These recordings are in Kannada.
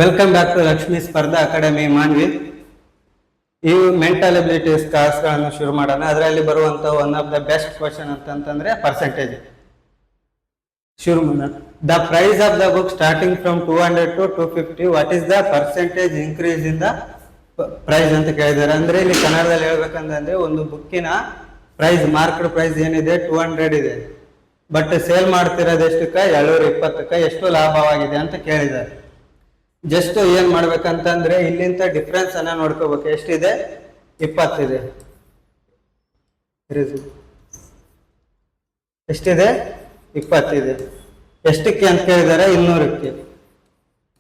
ವೆಲ್ಕಮ್ ಬ್ಯಾಕ್ ಟು ಲಕ್ಷ್ಮೀ ಸ್ಪರ್ಧಾ ಅಕಾಡೆಮಿ ಮಾನ್ವಿ. ಈ ಮೆಂಟಲ್ ಅಬಿಲಿಟೀಸ್ ಕ್ಲಾಸ್ಗಳನ್ನು ಶುರು ಮಾಡೋಣ. ಅದರಲ್ಲಿ ಬರುವಂತ one of the best question ಅಂತಂದ್ರೆ ಪರ್ಸೆಂಟೇಜ್. ಶುರು ಮಾಡೋಣ. The price of the book starting from 200 to 250, what is the percentage increase in the price ಅಂತ ಕೇಳಿದ್ದಾರೆ. ಅಂದ್ರೆ ಇಲ್ಲಿ ಕನ್ನಡದಲ್ಲಿ ಹೇಳ್ಬೇಕಂದ್ರೆ ಒಂದು ಬುಕ್ಕಿನ ಪ್ರೈಸ್, ಮಾರ್ಕೆಟ್ ಪ್ರೈಸ್ ಏನಿದೆ 200 ಇದೆ, ಬಟ್ ಸೇಲ್ ಮಾಡ್ತಿರೋದು ಎಷ್ಟಕ್ಕೆ 720ಕ್ಕೆ, ಎಷ್ಟು ಲಾಭವಾಗಿದೆ ಅಂತ ಕೇಳಿದ್ದಾರೆ. ಜಸ್ಟ್ ಏನ್ ಮಾಡ್ಬೇಕಂತಂದ್ರೆ ಇಲ್ಲಿಂದ ಡಿಫ್ರೆನ್ಸ್ ಅನ್ನ ನೋಡ್ಕೋಬೇಕು. ಎಷ್ಟಿದೆ? 20 ಇದೆ. ಎಷ್ಟಿದೆ? 20 ಇದೆ. ಎಷ್ಟಕ್ಕೆ ಅಂತ ಕೇಳಿದಾರೆ? 200ಕ್ಕೆ.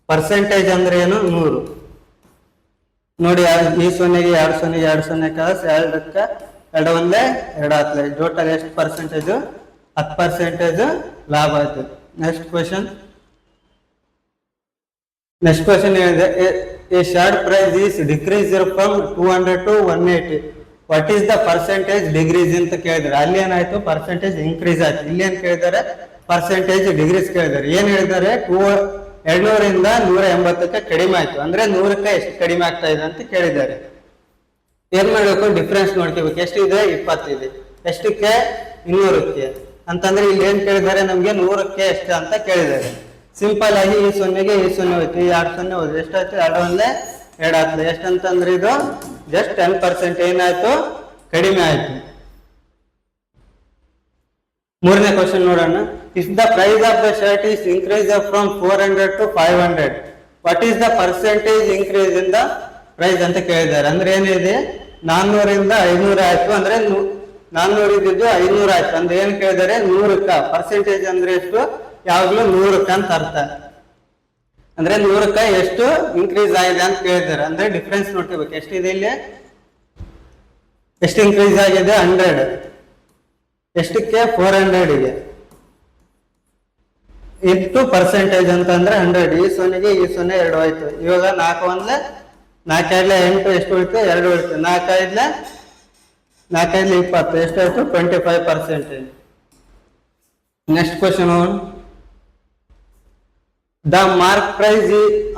ಪರ್ಸೆಂಟೇಜ್ ಅಂದ್ರೆ ಏನು? 100. ನೋಡಿ, ಈ ಸೊನ್ನೆಗೆ 2 ಸೊನ್ನೆಗೆ 2 ಸೊನ್ನೆ ಕಾಸ್ 2ಕ್ಕೆ 2 ಒಂದೇ 2 ಆತ್ಲೆ. ಟೋಟಲ್ ಎಷ್ಟು ಪರ್ಸೆಂಟೇಜ್? 10% ಲಾಭ ಆಯ್ತು. ನೆಕ್ಸ್ಟ್ ಕ್ವೆಶನ್ ಏನಿದೆ? A short price is decrease from 200 to 180, what is the percentage decrease ಅಂತ ಕೇಳಿದಾರೆ. ಅಲ್ಲಿ ಏನಾಯ್ತು? ಪರ್ಸೆಂಟೇಜ್ ಇನ್ಕ್ರೀಸ್ ಆಯ್ತು. ಇಲ್ಲಿ ಏನ್ ಕೇಳಿದಾರೆ? Percentage degrees ಕೇಳಿದಾರೆ. ಏನ್ ಹೇಳಿದಾರೆ? 200ರಿಂದ 180ಕ್ಕೆ ಕಡಿಮೆ ಆಯ್ತು. ಅಂದ್ರೆ 100ಕ್ಕೆ ಎಷ್ಟು ಕಡಿಮೆ ಆಗ್ತಾ ಇದೆ ಅಂತ ಕೇಳಿದ್ದಾರೆ. ಏನ್ ಮಾಡ್ಬೇಕು? ಡಿಫ್ರೆನ್ಸ್ ನೋಡ್ಕೋಬೇಕು. ಎಷ್ಟಿದೆ? 20 ಇದೆ. ಎಷ್ಟಕ್ಕೆ? 200ಕ್ಕೆ. ಅಂತಂದ್ರೆ ಇಲ್ಲಿ ಏನ್ ಕೇಳಿದ್ದಾರೆ? ನಮ್ಗೆ 100ಕ್ಕೆ ಎಷ್ಟು ಅಂತ ಕೇಳಿದ್ದಾರೆ. ಸಿಂಪಲ್ ಆಗಿ ಈ ಸೊನ್ನೆಗೆ ಈ ಸೊನ್ನೆ ಹೋಯ್ತು, ಈ 2 ಸೊನ್ನೆ ಹೋಯ್ತು. ಎಷ್ಟಾಯ್ತು? 2 ಒಂದೇ 2 ಆಗ್ತದೆ. ಎಷ್ಟಂತಂದ್ರೆ ಇದು ಜಸ್ಟ್ 10% ಏನಾಯ್ತು? ಕಡಿಮೆ ಆಯ್ತು. ಮೂರನೇ ಕ್ವಶನ್ ನೋಡೋಣ. If the price of the shirt is increase from 400 to 500, what is the percentage increase in the price ಅಂತ ಕೇಳಿದ್ದಾರೆ. ಅಂದ್ರೆ ಏನಿದೆ? 400ರಿಂದ 500 ಆಯ್ತು. ಅಂದ್ರೆ 400 ಇದ್ದಿದ್ದು 500 ಆಯ್ತು. ಅಂದ್ರೆ ಏನ್ ಕೇಳಿದ್ದಾರೆ? 100ಕ್ಕ. ಪರ್ಸೆಂಟೇಜ್ ಅಂದ್ರೆ ಎಷ್ಟು? ಯಾವಾಗ್ಲೂ 100ಕ್ಕೆ ಅಂತ ಅರ್ಥ. ಅಂದ್ರೆ 100ಕ್ಕೆ ಎಷ್ಟು ಇನ್ಕ್ರೀಸ್ ಆಗಿದೆ ಅಂತ ಕೇಳಿದ್ದಾರೆ. ಅಂದ್ರೆ ಡಿಫ್ರೆನ್ಸ್ ನೋಡ್ಕೋಬೇಕು. ಎಷ್ಟಿದೆ ಇಲ್ಲಿ? ಎಷ್ಟು ಇನ್ಕ್ರೀಸ್ ಆಗಿದೆ? 100. ಎಷ್ಟಕ್ಕೆ? 400 ಗೆ. ಇಷ್ಟು ಪರ್ಸೆಂಟೇಜ್ ಅಂತಂದ್ರೆ 100. ಈ ಸೊನ್ನೆಗೆ ಈ ಸೊನ್ನೆ 2 ಆಯ್ತು. ಇವಾಗ 4 ಒಂದ್ಲೆ 4 2 8 ಎಷ್ಟು ಉಳಿತು? 2 ಉಳಿತು. 4 5 20 ಎಷ್ಟಾಯ್ತು? 25%. Next question. The mark price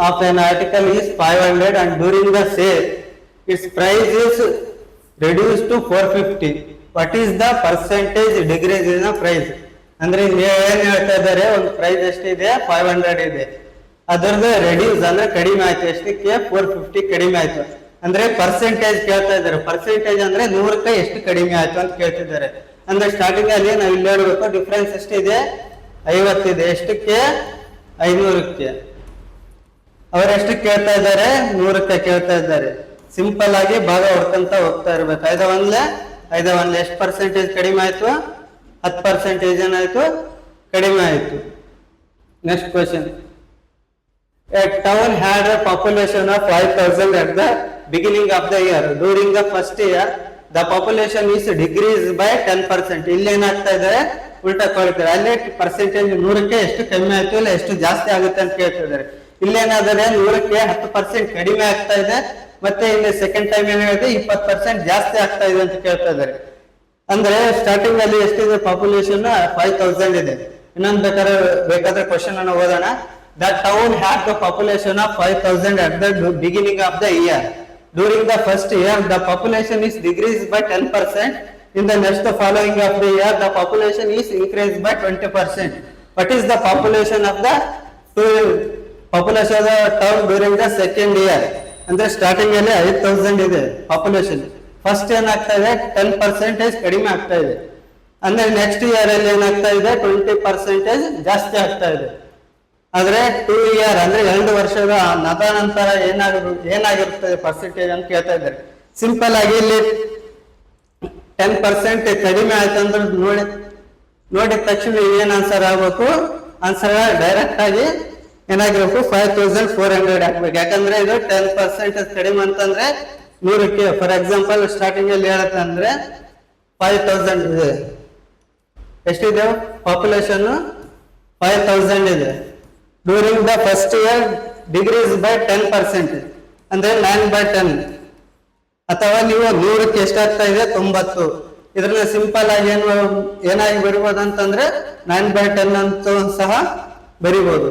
of an article is 500 and during the sale its price is reduced to 450. What is the percentage decrease in the price? ಅಂದ್ರೆ ಏನ್ ಹೇಳ್ತಾ ಇದ್ದಾರೆ? ಒಂದು ಪ್ರೈಸ್ ಎಷ್ಟಿದೆ? 500 ಇದೆ. ಅದರದ್ದು ರೆಡ್ಯೂಸ್ ಅಂದ್ರೆ ಕಡಿಮೆ ಆಯ್ತು. ಎಷ್ಟಕ್ಕೆ? 450 ಕಡಿಮೆ ಆಯ್ತು. ಅಂದ್ರೆ ಪರ್ಸೆಂಟೇಜ್ ಕೇಳ್ತಾ ಇದ್ದಾರೆ. ಪರ್ಸೆಂಟೇಜ್ ಅಂದ್ರೆ 100ಕ್ಕೆ ಎಷ್ಟು ಕಡಿಮೆ ಆಯ್ತು ಅಂತ ಕೇಳ್ತಿದ್ದಾರೆ. ಅಂದ್ರೆ ಸ್ಟಾರ್ಟಿಂಗ್ ಅಲ್ಲಿ ನಾವು ಇಲ್ಲಿ ಹೇಳ್ಬೇಕು, ಡಿಫ್ರೆನ್ಸ್ ಎಷ್ಟಿದೆ? 50 ಇದೆ. ಎಷ್ಟಕ್ಕೆ? 500ಕ್ಕೆ. ಅವ್ರು ಎಷ್ಟು ಕೇಳ್ತಾ ಇದ್ದಾರೆ? 100ಕ್ಕೆ ಕೇಳ್ತಾ ಇದ್ದಾರೆ. ಸಿಂಪಲ್ ಆಗಿ ಭಾಗ ಹೊಡ್ಕೊಂತ ಹೋಗ್ತಾ ಇರ್ಬೇಕು. 5 ಒಂದ್ಲೆ ಎಷ್ಟು ಪರ್ಸೆಂಟೇಜ್ ಕಡಿಮೆ ಆಯ್ತು? 10% ಏನಾಯ್ತು? ಕಡಿಮೆ ಆಯ್ತು. Next question. A town had a population of 5,000 at the beginning of the year. During the first year, the population is decreased by 10%. ಇಲ್ಲಿ ಏನಾಗ್ತಾ ಇದೆ? ಉಲ್ಟಾ ಕೊಡ್ತಾರೆ. ಅಲ್ಲೇ ಪರ್ಸೆಂಟೇಜ್ 100ಕ್ಕೆ ಎಷ್ಟು ಕಡಿಮೆ ಆಯ್ತು, ಇಲ್ಲ ಎಷ್ಟು ಜಾಸ್ತಿ ಆಗುತ್ತೆ ಅಂತ ಕೇಳ್ತಿದ್ದಾರೆ. ಇಲ್ಲೇನಾದರೆ 100ಕ್ಕೆ 10% ಕಡಿಮೆ ಆಗ್ತಾ ಇದೆ. ಮತ್ತೆ ಇಲ್ಲಿ ಸೆಕೆಂಡ್ ಟೈಮ್ ಏನ್ ಹೇಳಿದೆ? 20% ಜಾಸ್ತಿ ಆಗ್ತಾ ಇದೆ ಅಂತ ಕೇಳ್ತಾ ಇದ್ದಾರೆ. ಅಂದ್ರೆ ಸ್ಟಾರ್ಟಿಂಗ್ ಅಲ್ಲಿ ಎಷ್ಟಿದೆ? ಪಾಪ್ಯುಲೇಷನ್ 5,000 ಇದೆ. ಇನ್ನೊಂದು ಬೇಕಾದ್ರೆ ಕ್ವಶನ್ ಅನ್ನು ಓದೋಣ. The town had the population of 5,000 at the beginning of the year. During the first year, the population is decreased by 10%. In the next following of the year, the population is increased by 20%. What is the population of the town during the second year? ಅಂದ್ರೆ ಸ್ಟಾರ್ಟಿಂಗ್ ಅಲ್ಲಿ 5,000 ಇದೆ ಪಾಪ್ಯುಲೇಷನ್. ಫಸ್ಟ್ ಏನಾಗ್ತಾ ಇದೆ? 10% ಕಡಿಮೆ ಆಗ್ತಾ ಇದೆ. ಅಂದ್ರೆ ನೆಕ್ಸ್ಟ್ ಇಯರ್ ಅಲ್ಲಿ ಏನಾಗ್ತಾ ಇದೆ? 20% ಜಾಸ್ತಿ ಆಗ್ತಾ ಇದೆ. ಆದ್ರೆ 2 ಇಯರ್ ಅಂದ್ರೆ 2 ವರ್ಷದ ನಂತರ ಏನಾಗಿರುತ್ತದೆ ಪರ್ಸೆಂಟೇಜ್ ಅಂತ ಕೇಳ್ತಾ ಇದ್ದಾರೆ. ಸಿಂಪಲ್ ಆಗಿ ಇಲ್ಲಿ 10% ಕಡಿಮೆ ಆಯ್ತಂದ್ರೆ ನೋಡಿದ ತಕ್ಷಣ ಏನ್ ಆನ್ಸರ್ ಆಗ್ಬೇಕು? ಆನ್ಸರ್ ಡೈರೆಕ್ಟ್ ಆಗಿ ಏನಾಗಿರ್ಬೇಕು? 5,400 ಹಾಕ್ಬೇಕು. ಯಾಕಂದ್ರೆ ಇದು 10% ಕಡಿಮೆ ಅಂತಂದ್ರೆ 100ಕ್ಕೆ. ಫಾರ್ ಎಕ್ಸಾಂಪಲ್ ಸ್ಟಾರ್ಟಿಂಗ್ ಅಲ್ಲಿ ಹೇಳುತ್ತೆ ಅಂದ್ರೆ 5,000 ಇದೆ. ಎಷ್ಟಿದೆ? ಪಾಪ್ಯುಲೇಷನ್ 5,000 ಇದೆ. During the first year degrees by 10%, ಅಂದ್ರೆ 9/10. ಅಥವಾ ನೀವು 100ಕ್ಕೆ ಎಷ್ಟಾಗ್ತಾ ಇದೆ? 90. ಇದ್ರನ್ನ ಸಿಂಪಲ್ ಆಗಿ ಏನಾಗಿ ಬರಿಬಹುದು ಅಂತಂದ್ರೆ 9/10 ಅಂತ ಸಹ ಬರಿಬಹುದು.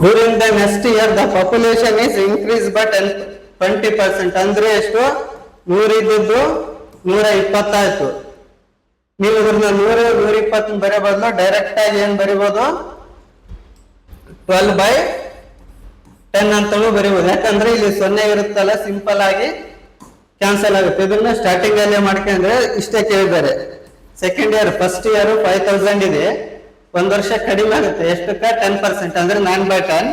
During the next year the population is increase but 20%. ಅಂದ್ರೆ ಎಷ್ಟು? 100 ಇದ್ದದ್ದು 120 ಆಯ್ತು. ನೀವು ಇದ್ರನ್ನ 120 ಬರೋ ಬದಲು ಡೈರೆಕ್ಟ್ ಆಗಿ ಏನ್ ಬರಿಬೋದು? 12/10 ಅಂತಲೂ ಬರಿಬೋದು. ಯಾಕಂದ್ರೆ ಇಲ್ಲಿ 0 ಇರುತ್ತಲ್ಲ, ಸಿಂಪಲ್ ಆಗಿ ಕ್ಯಾನ್ಸಲ್ ಆಗುತ್ತೆ. ಇದನ್ನ ಸ್ಟಾರ್ಟಿಂಗ್ ಅಲ್ಲೇ ಮಾಡ್ಕೊಂಡ್ರೆ ಇಷ್ಟೇ ಕೇಳಿದ್ದಾರೆ. ಸೆಕೆಂಡ್ ಇಯರ್, ಫಸ್ಟ್ ಇಯರ್ 5000 ಇದೆ, ಒಂದ್ ವರ್ಷ ಕಡಿಮೆ ಆಗುತ್ತೆ. ಎಷ್ಟಕ್ಕ? 10%, ಅಂದ್ರೆ 9/10.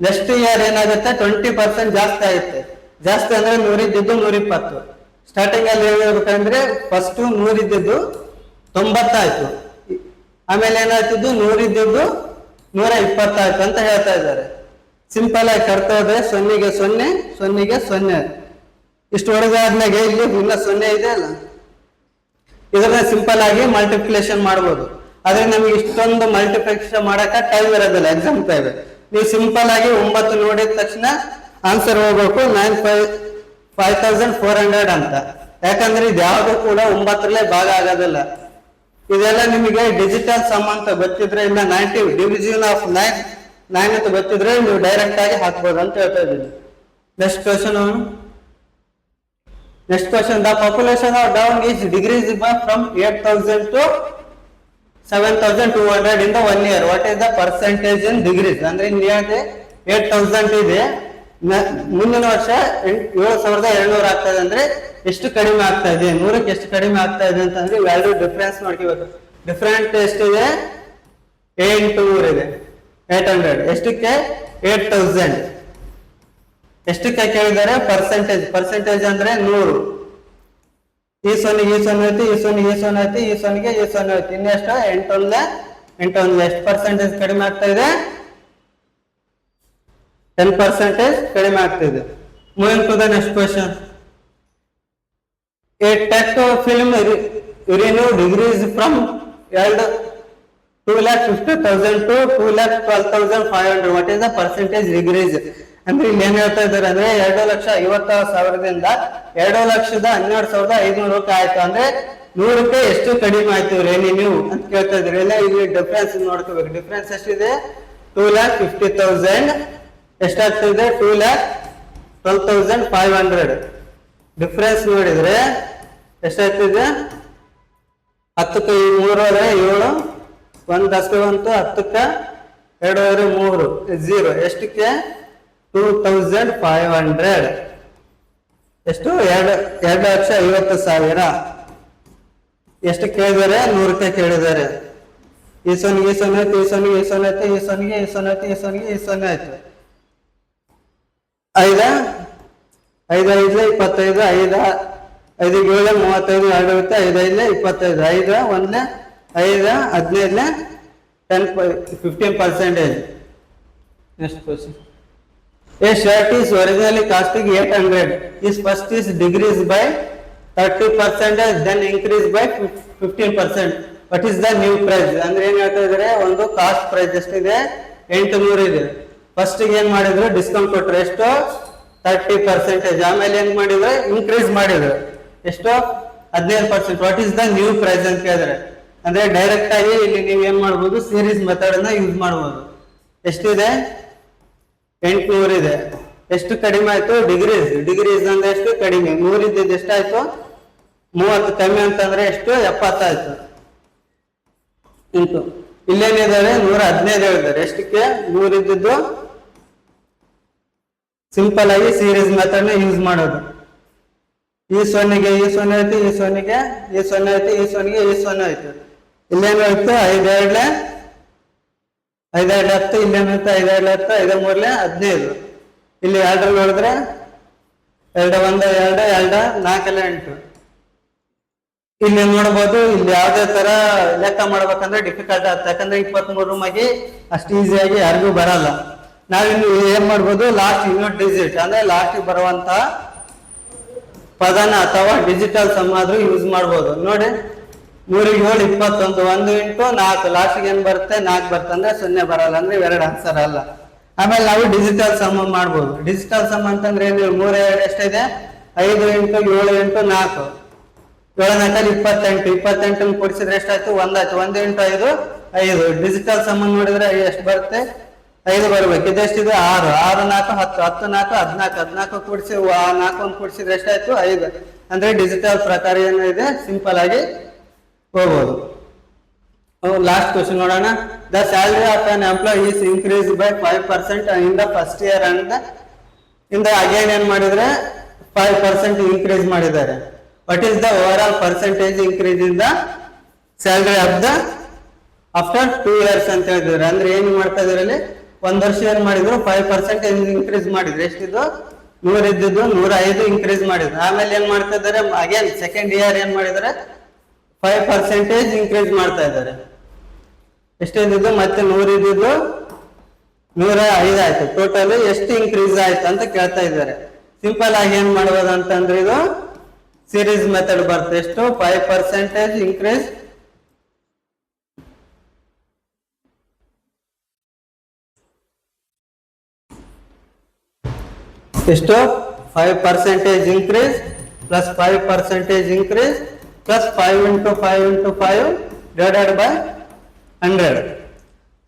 ನೆಕ್ಸ್ಟ್ ಇಯರ್ ಏನಾಗುತ್ತೆ? 20% ಜಾಸ್ತಿ ಆಗುತ್ತೆ. ಜಾಸ್ತಿ ಅಂದ್ರೆ 100 ಇದ್ದಿದ್ದು 120. ಸ್ಟಾರ್ಟಿಂಗ್ ಅಲ್ಲಿ ಹೇಳ್ಬೇಕಂದ್ರೆ ಫಸ್ಟ್ 100 ಇದ್ದಿದ್ದು 90 ಆಯ್ತು. ಆಮೇಲೆ ಏನಾಯ್ತಿದ್ದು 100 ಇದ್ದಿದ್ದು 120 ಆಯ್ತು ಅಂತ ಹೇಳ್ತಾ ಇದ್ದಾರೆ. ಸಿಂಪಲ್ ಆಗಿ ಕರ್ತಾ ಹೋದ್ರೆ 0ಗೆ 0, 0ಗೆ 0. ಇಷ್ಟು ಹೊರಗಾದ್ಮೇಲೆ ಇಲ್ಲಿ ಇನ್ನ 0 ಇದೆ ಅಲ್ಲ, ಇದನ್ನ ಸಿಂಪಲ್ ಆಗಿ ಮಲ್ಟಿಪ್ಲಿಕೇಶನ್ ಮಾಡ್ಬೋದು. ಆದ್ರೆ ನಮಗೆ ಇಷ್ಟೊಂದು ಮಲ್ಟಿಪ್ಲಿಕೇಶನ್ ಮಾಡಕ ಟೈಮ್ ಇರೋದಿಲ್ಲ, ಎಕ್ಸಾಮ್ ಟೈಮ್. ನೀವು ಸಿಂಪಲ್ ಆಗಿ 9 ನೋಡಿದ ತಕ್ಷಣ ಆನ್ಸರ್ ಹೋಗ್ಬೇಕು 5400 ಅಂತ. ಯಾಕಂದ್ರೆ ಇದು ಯಾವ್ದು ಕೂಡ 9ರಲ್ಲೇ ಭಾಗ ಆಗೋದಿಲ್ಲ. ಇದೆಲ್ಲ ನಿಮಗೆ ಡಿಜಿಟಲ್ ಸಮ್ ಅಂತ ಗೊತ್ತಿದ್ರೆ, ಇಲ್ಲ 90 ಡಿವಿಷನ್ ಆಫ್ 9 ಅಂತ ಗೊತ್ತಿದ್ರೆ ನೀವು ಡೈರೆಕ್ಟ್ ಆಗಿ ಹಾಕ್ಬೋದು ಅಂತ ಹೇಳ್ತಾ ಇದ್ದೀನಿ. Next question. The population of down is decreased from 8000 to 7200 in the 1 year. What is the percentage in degrees? ಅಂದ್ರೆ ಇಲ್ಲಿ 8000 ಇದೆ, ಮುಂದಿನ ವರ್ಷ 7200 ಆಗ್ತದೆ. ಅಂದ್ರೆ ಎಷ್ಟು ಕಡಿಮೆ ಆಗ್ತಾ ಇದೆ? 100ಕ್ಕೆ ಎಷ್ಟು ಕಡಿಮೆ ಆಗ್ತಾ ಇದೆ ಅಂತಂದ್ರೆ ವ್ಯಾಲ್ಯೂ ಡಿಫರೆನ್ಸ್ ನೋಡ್ಕೋಬೇಕು. ಡಿಫರೆಂಟ್ ಎಷ್ಟಿದೆ? 800 ಇದೆ, 800. ಎಷ್ಟಕ್ಕೆ? 8000. ಎಷ್ಟಕ್ಕೆ ಕೇಳಿದ್ದಾರೆ? ಪರ್ಸೆಂಟೇಜ್ ಅಂದ್ರೆ 100. ಈ 0ಗೆ ಈ 0 ಐತಿ, ಈ 0ಗೆ ಈ 0 ಐತಿ, ಈ 0ಗೆ ಈ 0 ಐತಿ. ಇನ್ನೆಷ್ಟು? 8 ಎಷ್ಟು ಪರ್ಸೆಂಟೇಜ್ ಕಡಿಮೆ ಆಗ್ತಾ ಇದೆ? 10% ಕಡಿಮೆ ಆಗ್ತಿದೆ. Moving to the next question. A tech film renew decrease from 2,50,000 to 2,12,500. What is the percentage decrease? ಅಂದ್ರೆ ಇಲ್ಲಿ ಏನ್ ಹೇಳ್ತಾ ಇದ್ದಾರೆ ಅಂದ್ರೆ 2,50,000ದಿಂದ 2,12,500 ಆಯ್ತು. ಅಂದ್ರೆ 100ಕ್ಕೆ ಎಷ್ಟು ಕಡಿಮೆ ಆಯ್ತು ರೆವಿನ್ಯೂ ಅಂತ ಕೇಳ್ತಾ ಇದ್ದಾರೆ. ಇಲ್ಲ ಇಲ್ಲಿ ಡಿಫರೆನ್ಸ್ ನೋಡ್ಕೋಬೇಕು. ಡಿಫರೆನ್ಸ್ ಎಷ್ಟಿದೆ? 2,50,000 ಎಷ್ಟಾಗ್ತಿದೆ? 2,12,500. ಡಿಫರೆನ್ಸ್ ನೋಡಿದ್ರೆ ಎಷ್ಟಾಗ್ತಿದೆ? 10ಕ್ಕೆ 3 ಹೋದ್ರೆ 7, 1 10 ಬಂತು, 10ಕ್ಕೆ 2 ಹೋದ್ರೆ 3, 0. ಎಷ್ಟಕ್ಕೆ? 2,500. ಎಷ್ಟು? 2,50,000. ಎಷ್ಟು ಕೇಳಿದ್ದಾರೆ? 100ಕ್ಕೆ ಕೇಳಿದ್ದಾರೆ. ಈ 0ಗೆ ಈ 0 ಆಯ್ತು, ಈ 0ಗೆ ಈ 0 ಆಯ್ತು, ಈ 0ಗೆ ಈ 0 ಆಯ್ತು, ಈ 0ಗೆ ಈ 0 ಆಯ್ತು. 5 5 5 25, 5 5 7 35, 2 ಇರುತ್ತೆ, 5 5 25, 5 1 5 15 15%. Next question. A shirt is originally costing 800. Is first is decreased by 30%, then increased by 15%. What is the new price? ಅಂದ್ರೆ ಏನ್ ಹೇಳ್ತಾ ಇದಾರೆ? ಒಂದು ಕಾಸ್ಟ್ ಪ್ರೈಸ್ ಎಷ್ಟಿದೆ? 800 ಇದೆ. ಫಸ್ಟ್ ಏನ್ ಮಾಡಿದ್ರು? ಡಿಸ್ಕೌಂಟ್ ಕೊಟ್ರು. ಎಷ್ಟು? 30%. ಆಮೇಲೆ ಏನ್ ಮಾಡಿದ್ರೆ? ಇನ್ಕ್ರೀಸ್ ಮಾಡಿದ್ರು. ಎಷ್ಟು? 15%. What is the new price ಅಂತ ಕೇಳಿದ್ರೆ, ಅಂದ್ರೆ ಡೈರೆಕ್ಟ್ ಆಗಿ ಇಲ್ಲಿ ನೀವು ಏನ್ ಮಾಡ್ಬೋದು? ಸೀರೀಸ್ ಮೆಥಡ್ ಅನ್ನ ಯೂಸ್ ಮಾಡ್ಬೋದು. ಎಷ್ಟಿದೆ? 800 ಇದೆ. ಎಷ್ಟು ಕಡಿಮೆ ಆಯ್ತು? ಡಿಗ್ರೀಸ್ ಅಂದ್ರೆ ಎಷ್ಟು? ಕಡಿಮೆ. 100 ಇದ್ದಿದ್ದು ಎಷ್ಟಾಯ್ತು? 30. ಕಮ್ಮಿ ಅಂತಂದ್ರೆ ಎಷ್ಟು? 70 ಆಯ್ತು. ಇಂಟು ಇಲ್ಲೇನಿದ್ದಾರೆ? 115 ಹೇಳಿದ್ದಾರೆ. ಎಷ್ಟಕ್ಕೆ? 100 ಇದ್ದಿದ್ದು ಸಿಂಪಲ್ ಆಗಿ ಸೀರೀಸ್ ಮೆಥಡ್ ನ ಯೂಸ್ ಮಾಡೋದು. ಈ 0ಗೆ ಈ 0 ಆಯ್ತು, ಈ 0ಗೆ ಈ 0 ಆಯ್ತು, ಈ 0ಗೆ ಈ 0 ಆಯ್ತು. ಇಲ್ಲೇನಾಯ್ತು? 5 2 5 2 10. ಇಲ್ಲೇನಾಯ್ತು? 5 2 10, 5 3 15. ಇಲ್ಲಿ 2 ನೋಡಿದ್ರೆ 2 1 2 2 4 8. ಇಲ್ಲಿ ನೋಡಬಹುದು. ಇಲ್ಲಿ ಯಾವ್ದೇ ತರ ಲೆಕ್ಕ ಮಾಡ್ಬೇಕಂದ್ರೆ ಡಿಫಿಕಲ್ಟ್ ಆಗುತ್ತೆ. ಯಾಕಂದ್ರೆ 23 ರೂಮಾಗಿ ಅಷ್ಟು ಈಸಿಯಾಗಿ ಯಾರಿಗೂ ಬರಲ್ಲ. ನಾವಿನ್ನು ಏನ್ ಮಾಡ್ಬೋದು? ಲಾಸ್ಟ್ ಯೂನಿಟ್ ಡಿಜಿಟ್ ಅಂದ್ರೆ ಲಾಸ್ಟ್ ಬರುವಂತ ಪದನ ಅಥವಾ ಡಿಜಿಟಲ್ ಸಮ್ ಆದ್ರೂ ಯೂಸ್ ಮಾಡ್ಬೋದು. ನೋಡಿ, 3 7 21, 1 ಇಂಟು 4, ಲಾಸ್ಟ್ ಏನ್ ಬರುತ್ತೆ? 4 ಬರುತ್ತೆ. ಅಂದ್ರೆ 0 ಬರಲ್ಲ, ಅಂದ್ರೆ 2 ಆನ್ಸರ್ ಅಲ್ಲ. ಆಮೇಲೆ ನಾವು ಡಿಜಿಟಲ್ ಸಮ್ ಮಾಡ್ಬೋದು. ಡಿಜಿಟಲ್ ಸಮ್ ಅಂತಂದ್ರೆ ಏನು? 3 2 ಎಷ್ಟಿದೆ? 5 ಇಂಟು 7 ಇಂಟು 4, 7 4 28. 28 ಕೊಡಿಸಿದ್ರೆ ಎಷ್ಟಾಯ್ತು? 1 ಆಯ್ತು. 1 ಇಂಟು 5 5. ಡಿಜಿಟಲ್ ಸಮ್ ನೋಡಿದ್ರೆ ಎಷ್ಟು ಬರುತ್ತೆ? 5 ಬರ್ಬೇಕು. ಇದೆಷ್ಟಿದೆ? 6. 6 4 10. 10 4 14. 14 ಕೂಡಿಸಿ 4 ಒಂದು ಕೂಡಿಸಿದ್ರೆ ಎಷ್ಟಾಯ್ತು? 5. ಅಂದ್ರೆ ಡಿಜಿಟಲ್ ಪ್ರಕಾರ ಏನಿದೆ, ಸಿಂಪಲ್ ಆಗಿ ಹೋಗ್ಬೋದು. ಲಾಸ್ಟ್ ಕ್ವಶನ್ ನೋಡೋಣ. The salary of an employee is increase by 5% in the first year and ಇಂದ ಅಗೇನ್ ಏನ್ ಮಾಡಿದ್ರೆ 5% ಇನ್ಕ್ರೀಸ್ ಮಾಡಿದ್ದಾರೆ. What is the overall percentage increase in the salary of the after 2 years ಅಂತ ಹೇಳಿದ್ರೆ, ಅಂದ್ರೆ ಏನ್ ಮಾಡ್ತಾ ಇದ್ರಲ್ಲಿ, 1 ವರ್ಷ ಏನ್ ಮಾಡಿದ್ರು 5% ಇನ್ಕ್ರೀಸ್ ಮಾಡಿದ್ರು. ಎಷ್ಟಿದ್ದು? 100 ಇದ್ದಿದ್ದು 105 ಇನ್ಕ್ರೀಸ್ ಮಾಡಿದ್ರು. ಆಮೇಲೆ ಏನ್ ಮಾಡ್ತಾ ಇದಾರೆ, ಅಗೇನ್ ಸೆಕೆಂಡ್ ಇಯರ್ ಏನ್ ಮಾಡಿದಾರೆ 5% ಇನ್ಕ್ರೀಸ್ ಮಾಡ್ತಾ ಇದ್ದಾರೆ. ಎಷ್ಟಿದ್ದು? ಮತ್ತೆ 100 ಇದ್ದಿದ್ದು 105 ಆಯ್ತು. ಟೋಟಲ್ ಎಷ್ಟು ಇನ್ಕ್ರೀಸ್ ಆಯ್ತು ಅಂತ ಕೇಳ್ತಾ ಇದ್ದಾರೆ. ಸಿಂಪಲ್ ಆಗಿ ಏನ್ ಮಾಡ್ಬೋದು ಅಂತಂದ್ರೆ, ಇದು ಸೀರೀಸ್ ಮೆಥಡ್ ಬರುತ್ತೆ. ಎಷ್ಟು? 5% ಇನ್ಕ್ರೀಸ್ ಎಷ್ಟು? 5% increase plus 5% increase plus 5 into 5 into 5 divided by 100.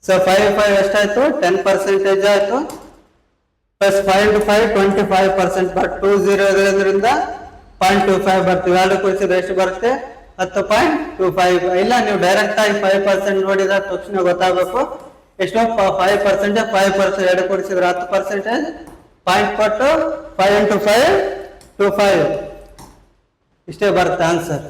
So 5 ಎಷ್ಟಾಯ್ತು? 10% ಆಯ್ತು. Plus 5 into 5 25%. ಬಟ್ 20 ಇರೋದ್ರಿಂದ 0.25 ಬರ್ತೀವಿ. ಎರಡು ಕೂಡಿಸಿದ್ರೆ ಎಷ್ಟು ಬರುತ್ತೆ? 10.25. ಇಲ್ಲ, ನೀವು ಡೈರೆಕ್ಟ್ ಆಗಿ 5% ನೋಡಿದ ತಕ್ಷಣ ಗೊತ್ತಾಗಬೇಕು. ಎಷ್ಟು? 5%, 5% ಎರಡು ಕೂಡಿಸಿದ್ರೆ 10%. ಪಾಯಿಂಟ್ ಕೊಟ್ಟು 5 into 5 25 ಇಷ್ಟೇ ಬರುತ್ತೆ ಆನ್ಸರ್.